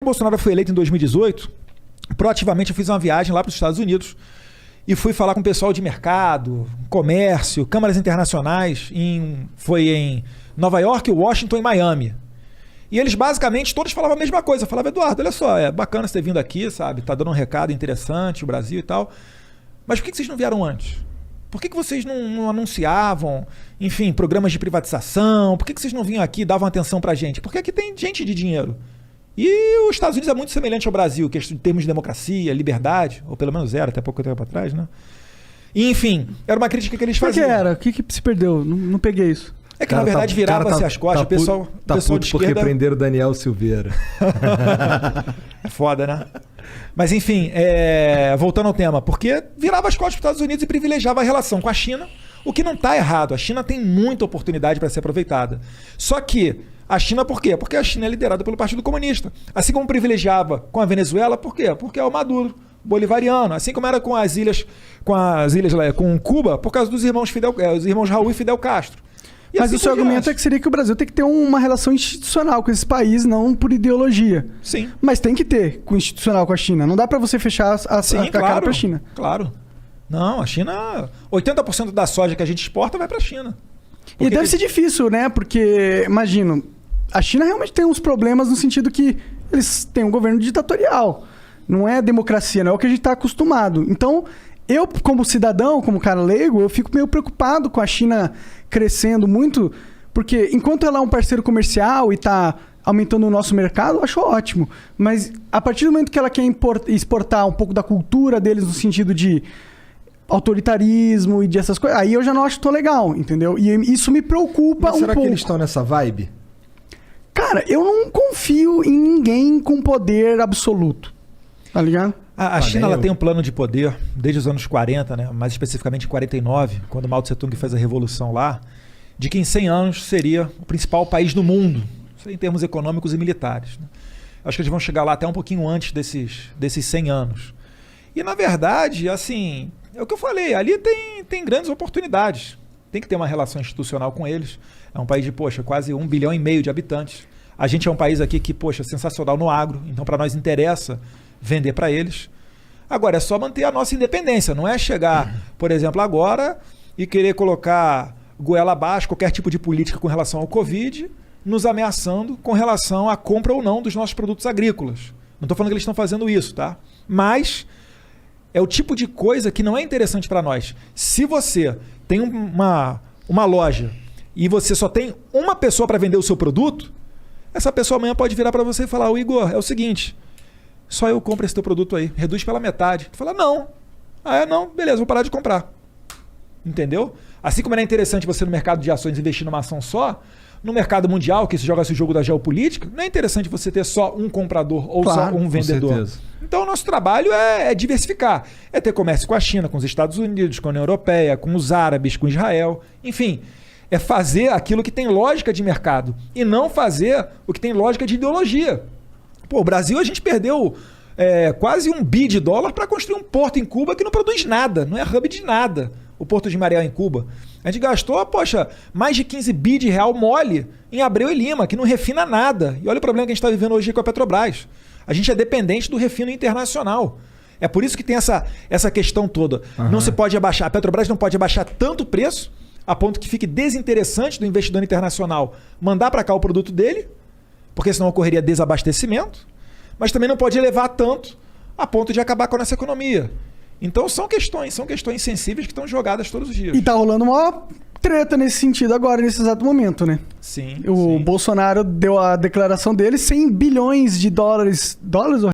Bolsonaro foi eleito em 2018, proativamente eu fiz uma viagem lá para os Estados Unidos e fui falar com o pessoal de mercado, comércio, câmaras internacionais, foi em Nova York, Washington e Miami. E eles basicamente todos falavam a mesma coisa. Falavam, Eduardo, olha só, é bacana você ter vindo aqui, sabe? Tá dando um recado interessante, o Brasil e tal. Mas por que vocês não vieram antes? Por que vocês não anunciavam, enfim, programas de privatização? Por que vocês não vinham aqui e davam atenção pra gente? Porque aqui tem gente de dinheiro. E os Estados Unidos é muito semelhante ao Brasil, que em termos de democracia, liberdade, ou pelo menos era até pouco tempo atrás, né? E, enfim, era uma crítica que eles faziam. Por que era? O que se perdeu? Não peguei isso. É que, cara, na verdade, virava-se as costas. O pessoal puto de esquerda... porque prenderam o Daniel Silveira. É foda, né? Mas, enfim, voltando ao tema. Porque virava as costas para os Estados Unidos e privilegiava a relação com a China, o que não está errado. A China tem muita oportunidade para ser aproveitada. Só que a China, por quê? Porque a China é liderada pelo Partido Comunista. Assim como privilegiava com a Venezuela, por quê? Porque é o Maduro bolivariano. Assim como era com Cuba, por causa dos irmãos Raul e Fidel Castro. E mas assim o seu argumento é que seria que o Brasil tem que ter uma relação institucional com esse país, não por ideologia. Sim. Mas tem que ter com institucional com a China. Não dá para você fechar a cara para a China. Claro. Não, a China... 80% da soja que a gente exporta vai para a China. E deve ser difícil, né? Porque, imagino, a China realmente tem uns problemas no sentido que eles têm um governo ditatorial. Não é democracia, não é o que a gente está acostumado. Então, eu, como cidadão, como cara leigo, eu fico meio preocupado com a China crescendo muito, porque enquanto ela é um parceiro comercial e está aumentando o nosso mercado, eu acho ótimo. Mas a partir do momento que ela quer exportar um pouco da cultura deles no sentido de autoritarismo e dessas coisas, aí eu já não acho tão legal, entendeu? E isso me preocupa um pouco. Será que eles estão nessa vibe? Cara, eu não confio em ninguém com poder absoluto. Tá ligado? A China ela tem um plano de poder desde os anos 40, né? Mais especificamente em 49, quando Mao Tse-tung fez a revolução lá, de que em 100 anos seria o principal país do mundo, em termos econômicos e militares. Né? Acho que eles vão chegar lá até um pouquinho antes desses 100 anos. E, na verdade, assim, é o que eu falei, ali tem grandes oportunidades. Tem que ter uma relação institucional com eles. É um país de, quase 1,5 bilhão de habitantes. A gente é um país aqui que, sensacional no agro, então para nós interessa vender para eles. Agora, é só manter a nossa independência. Não é chegar, por exemplo, agora e querer colocar goela abaixo qualquer tipo de política com relação ao Covid, nos ameaçando com relação à compra ou não dos nossos produtos agrícolas. Não estou falando que eles estão fazendo isso, tá? Mas é o tipo de coisa que não é interessante para nós. Se você tem uma loja e você só tem uma pessoa para vender o seu produto, essa pessoa amanhã pode virar para você e falar, Igor, é o seguinte... Só eu compro esse teu produto aí. Reduz pela metade. Tu fala, não. Não. Beleza, vou parar de comprar. Entendeu? Assim como era interessante você no mercado de ações investir numa ação só, no mercado mundial, que se joga esse jogo da geopolítica, não é interessante você ter só um comprador ou só um vendedor. Com certeza. Então o nosso trabalho é diversificar. É ter comércio com a China, com os Estados Unidos, com a União Europeia, com os árabes, com Israel. Enfim, é fazer aquilo que tem lógica de mercado e não fazer o que tem lógica de ideologia. Pô, o Brasil, a gente perdeu quase $1 bilhão para construir um porto em Cuba que não produz nada, não é hub de nada, o Porto de Mariel em Cuba. A gente gastou, mais de 15 bi de real mole em Abreu e Lima, que não refina nada. E olha o problema que a gente está vivendo hoje com a Petrobras. A gente é dependente do refino internacional. É por isso que tem essa questão toda. Uhum. Não se pode abaixar, a Petrobras não pode abaixar tanto o preço, a ponto que fique desinteressante do investidor internacional mandar para cá o produto dele, porque senão ocorreria desabastecimento, mas também não pode elevar tanto a ponto de acabar com a nossa economia. Então são questões sensíveis que estão jogadas todos os dias. E tá rolando uma treta nesse sentido agora, nesse exato momento, né? Sim. O Bolsonaro deu a declaração dele, $100 bilhões ou